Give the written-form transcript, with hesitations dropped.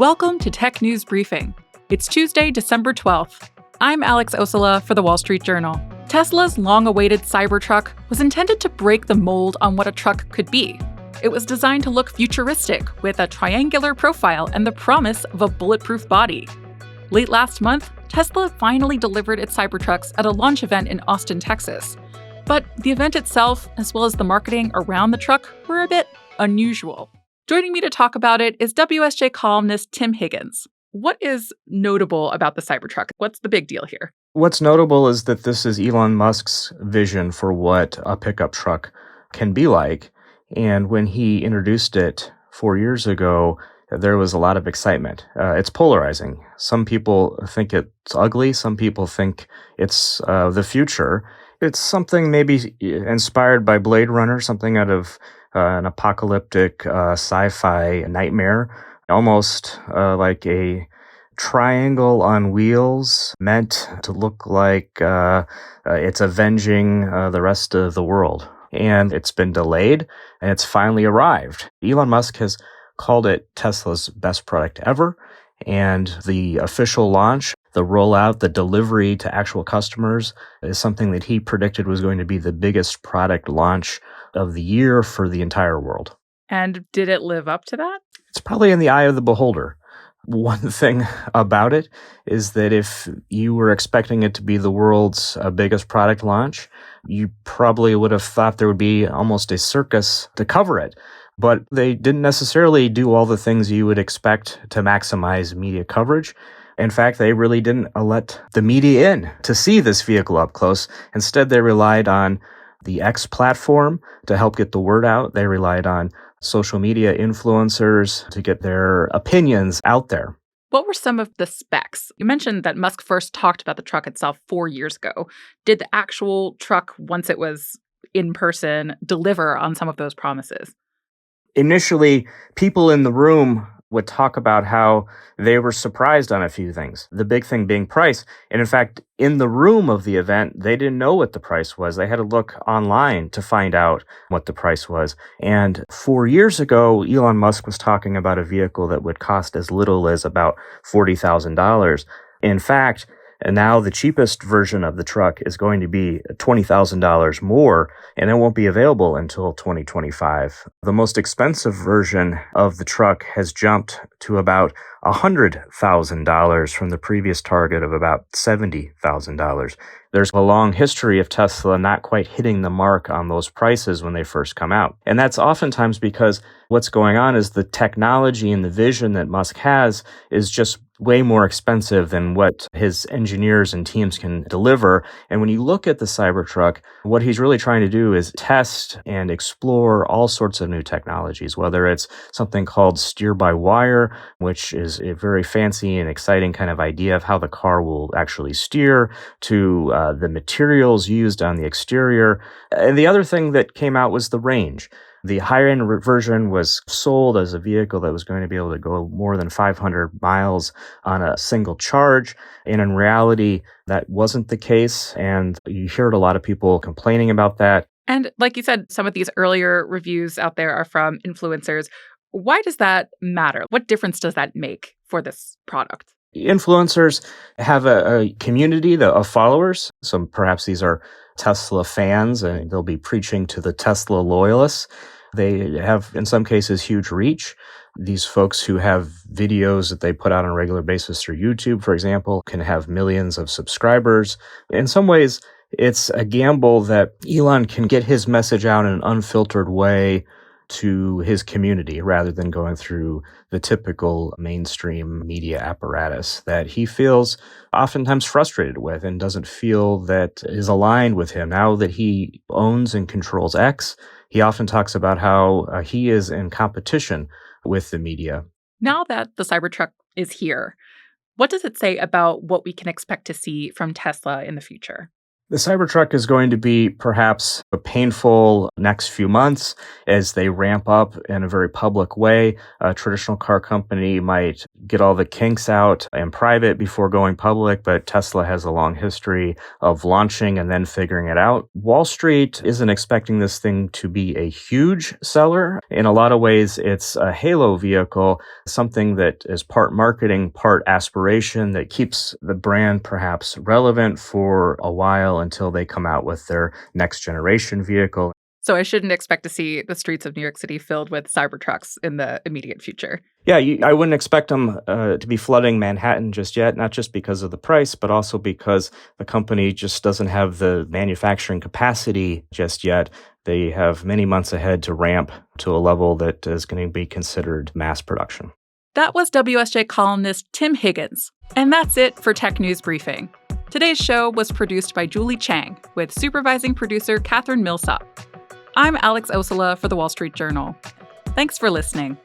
Welcome to Tech News Briefing. It's Tuesday, December 12th. I'm Alex Ossola for The Wall Street Journal. Tesla's long-awaited Cybertruck was intended to break the mold on what a truck could be. It was designed to look futuristic with a triangular profile and the promise of a bulletproof body. Late last month, Tesla finally delivered its Cybertrucks at a launch event in Austin, Texas. But the event itself, as well as the marketing around the truck, were a bit unusual. Joining me to talk about it is WSJ columnist Tim Higgins. What is notable about the Cybertruck? What's the big deal here? What's notable is that this is Elon Musk's vision for what a pickup truck can be like. And when he introduced it 4 years ago, there was a lot of excitement. It's polarizing. Some people think it's ugly. Some people think it's the future. It's something maybe inspired by Blade Runner, something out of an apocalyptic sci-fi nightmare, almost like a triangle on wheels meant to look like it's avenging the rest of the world. And it's been delayed, and it's finally arrived. Elon Musk has called it Tesla's best product ever, and the official launch, the rollout, the delivery to actual customers is something that he predicted was going to be the biggest product launch of the year for the entire world. And did it live up to that? It's probably in the eye of the beholder. One thing about it is that if you were expecting it to be the world's biggest product launch, you probably would have thought there would be almost a circus to cover it. But they didn't necessarily do all the things you would expect to maximize media coverage. In fact, they really didn't let the media in to see this vehicle up close. Instead, they relied on the X platform to help get the word out. They relied on social media influencers to get their opinions out there. What were some of the specs? You mentioned that Musk first talked about the truck itself 4 years ago. Did the actual truck, once it was in person, deliver on some of those promises? Initially, people in the room would talk about how they were surprised on a few things, the big thing being price. And in fact, in the room of the event, they didn't know what the price was. They had to look online to find out what the price was. And 4 years ago, Elon Musk was talking about a vehicle that would cost as little as about $40,000. In fact, and now the cheapest version of the truck is going to be $20,000 more, and it won't be available until 2025. The most expensive version of the truck has jumped to about $100,000 from the previous target of about $70,000. There's a long history of Tesla not quite hitting the mark on those prices when they first come out. And that's oftentimes because what's going on is the technology and the vision that Musk has is just way more expensive than what his engineers and teams can deliver. And when you look at the Cybertruck, what he's really trying to do is test and explore all sorts of new technologies, whether it's something called steer-by-wire, which is a very fancy and exciting kind of idea of how the car will actually steer, to the materials used on the exterior. And the other thing that came out was the range. The higher-end version was sold as a vehicle that was going to be able to go more than 500 miles on a single charge. And in reality, that wasn't the case. And you heard a lot of people complaining about that. And like you said, some of these earlier reviews out there are from influencers. Why does that matter? What difference does that make for this product? Influencers have a community of followers. So perhaps these are Tesla fans, and they'll be preaching to the Tesla loyalists. They have, in some cases, huge reach. These folks who have videos that they put out on a regular basis through YouTube, for example, can have millions of subscribers. In some ways, it's a gamble that Elon can get his message out in an unfiltered way to his community rather than going through the typical mainstream media apparatus that he feels oftentimes frustrated with and doesn't feel that is aligned with him. Now that he owns and controls X, he often talks about how he is in competition with the media. Now that the Cybertruck is here, what does it say about what we can expect to see from Tesla in the future? The Cybertruck is going to be perhaps a painful next few months as they ramp up in a very public way. A traditional car company might get all the kinks out in private before going public, but Tesla has a long history of launching and then figuring it out. Wall Street isn't expecting this thing to be a huge seller. In a lot of ways, it's a halo vehicle, something that is part marketing, part aspiration, that keeps the brand perhaps relevant for a while until they come out with their next generation vehicle. So I shouldn't expect to see the streets of New York City filled with Cybertrucks in the immediate future. Yeah, I wouldn't expect them to be flooding Manhattan just yet, not just because of the price, but also because the company just doesn't have the manufacturing capacity just yet. They have many months ahead to ramp to a level that is going to be considered mass production. That was WSJ columnist Tim Higgins. And that's it for Tech News Briefing. Today's show was produced by Julie Chang, with supervising producer Catherine Millsop. I'm Alex Ossola for The Wall Street Journal. Thanks for listening.